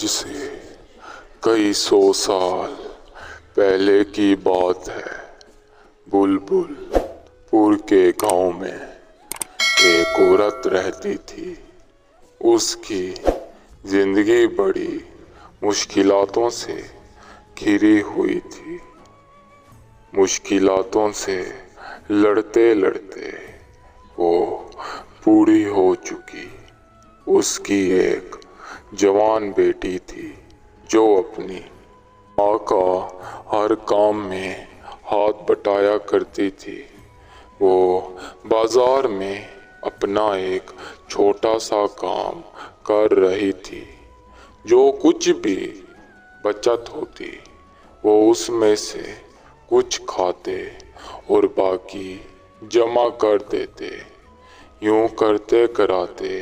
آج سے کئی سو سال پہلے کی بات ہے۔ بلبل پور کے گاؤں میں ایک عورت رہتی تھی۔ اس کی زندگی بڑی مشکلاتوں سے گھری ہوئی تھی۔ مشکلاتوں سے لڑتے لڑتے وہ بوڑھی ہو چکی۔ اس کی ایک جوان بیٹی تھی جو اپنی ماں کا ہر کام میں ہاتھ بٹایا کرتی تھی۔ وہ بازار میں اپنا ایک چھوٹا سا کام کر رہی تھی۔ جو کچھ بھی بچت ہوتی وہ اس میں سے کچھ کھاتے اور باقی جمع کر دیتے۔ یوں کرتے کراتے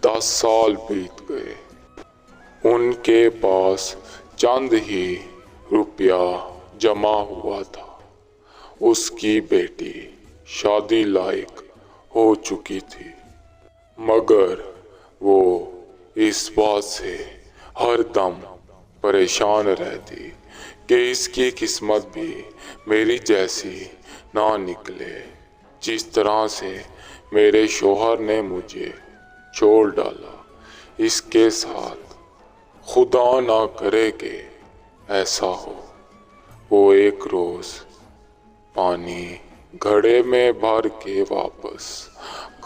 10 سال بیت گئے۔ ان کے پاس چند ہی روپیہ جمع ہوا تھا۔ اس کی بیٹی شادی لائق ہو چکی تھی، مگر وہ اس بات سے ہر دم پریشان رہتی کہ اس کی قسمت بھی میری جیسی نہ نکلے۔ جس طرح سے میرے شوہر نے مجھے چھوڑ ڈالا، اس کے ساتھ خدا نہ کرے کہ ایسا ہو۔ وہ ایک روز پانی گھڑے میں بھر کے واپس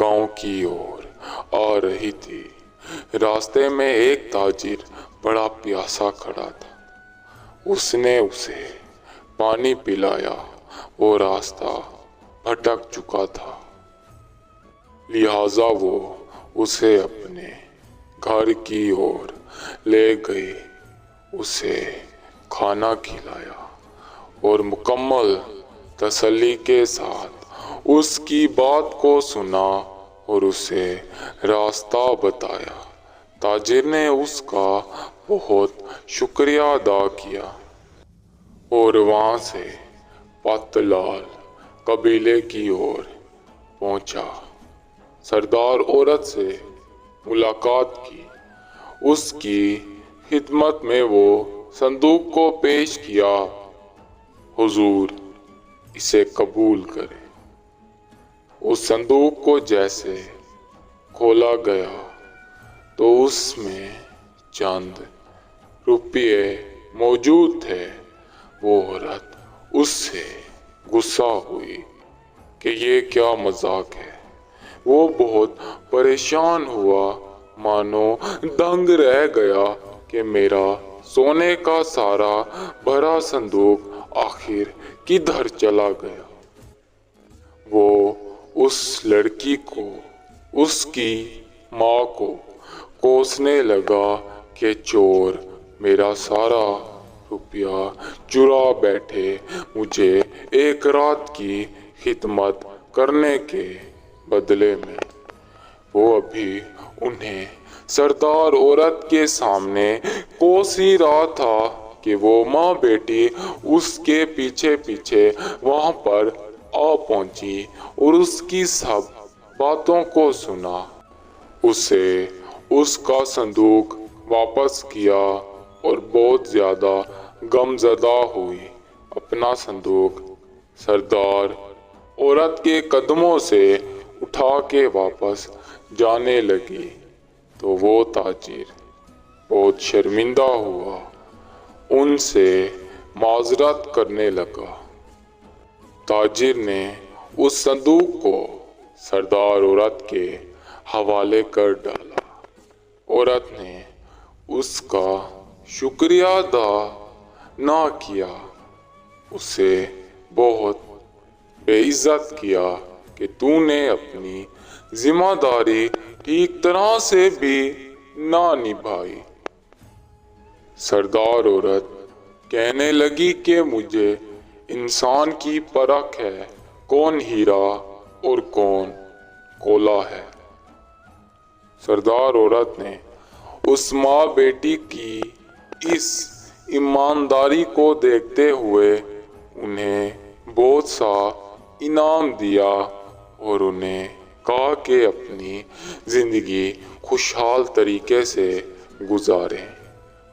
گاؤں کی اور آ رہی تھی۔ راستے میں ایک تاجر بڑا پیاسا کھڑا تھا۔ اس نے اسے پانی پلایا۔ وہ راستہ بھٹک چکا تھا، لہٰذا وہ اسے اپنے گھر کی اور لے گئی۔ اسے کھانا کھلایا اور مکمل تسلی کے ساتھ اس کی بات کو سنا اور اسے راستہ بتایا۔ تاجر نے اس کا بہت شکریہ ادا کیا اور وہاں سے پت لال قبیلے کی اور پہنچا۔ سردار عورت سے ملاقات کی۔ اس کی خدمت میں وہ صندوق کو پیش کیا۔ حضور اسے قبول کریں۔ اس صندوق کو جیسے کھولا گیا تو اس میں چند روپیے موجود تھے۔ وہ عورت اس سے غصہ ہوئی کہ یہ کیا مذاق ہے۔ وہ بہت پریشان ہوا، مانو دنگ رہ گیا کہ میرا سونے کا سارا بھرا صندوق آخر کدھر چلا گیا۔ وہ اس لڑکی کو، اس کی ماں کو کوسنے لگا کہ چور میرا سارا روپیہ چرا بیٹھے مجھے ایک رات کی خدمت کرنے کے بدلے میں۔ وہ ابھی انہیں سردار عورت کے سامنے کوس ہی رہا تھا کہ وہ ماں بیٹی اس کے پیچھے پیچھے وہاں پر آ پہنچی اور اس کی سب باتوں کو سنا۔ اسے اس کا صندوق واپس کیا اور بہت زیادہ غم زدہ ہوئی۔ اپنا صندوق سردار عورت کے قدموں سے اٹھا کے واپس جانے لگی تو وہ تاجر بہت شرمندہ ہوا، ان سے معذرت کرنے لگا۔ تاجر نے اس صندوق کو سردار عورت کے حوالے کر ڈالا۔ عورت نے اس کا شکریہ ادا نہ کیا، اسے بہت بے عزت کیا کہ تو نے اپنی ذمہ داری ٹھیک طرح سے بھی نہ نبھائی۔ سردار عورت کہنے لگی کہ مجھے انسان کی پرکھ ہے، کون ہیرا اور کون کولا ہے۔ سردار عورت نے اس ماں بیٹی کی اس ایمانداری کو دیکھتے ہوئے انہیں بہت سا انعام دیا اور انہیں کہا کہ اپنی زندگی خوشحال طریقے سے گزاریں۔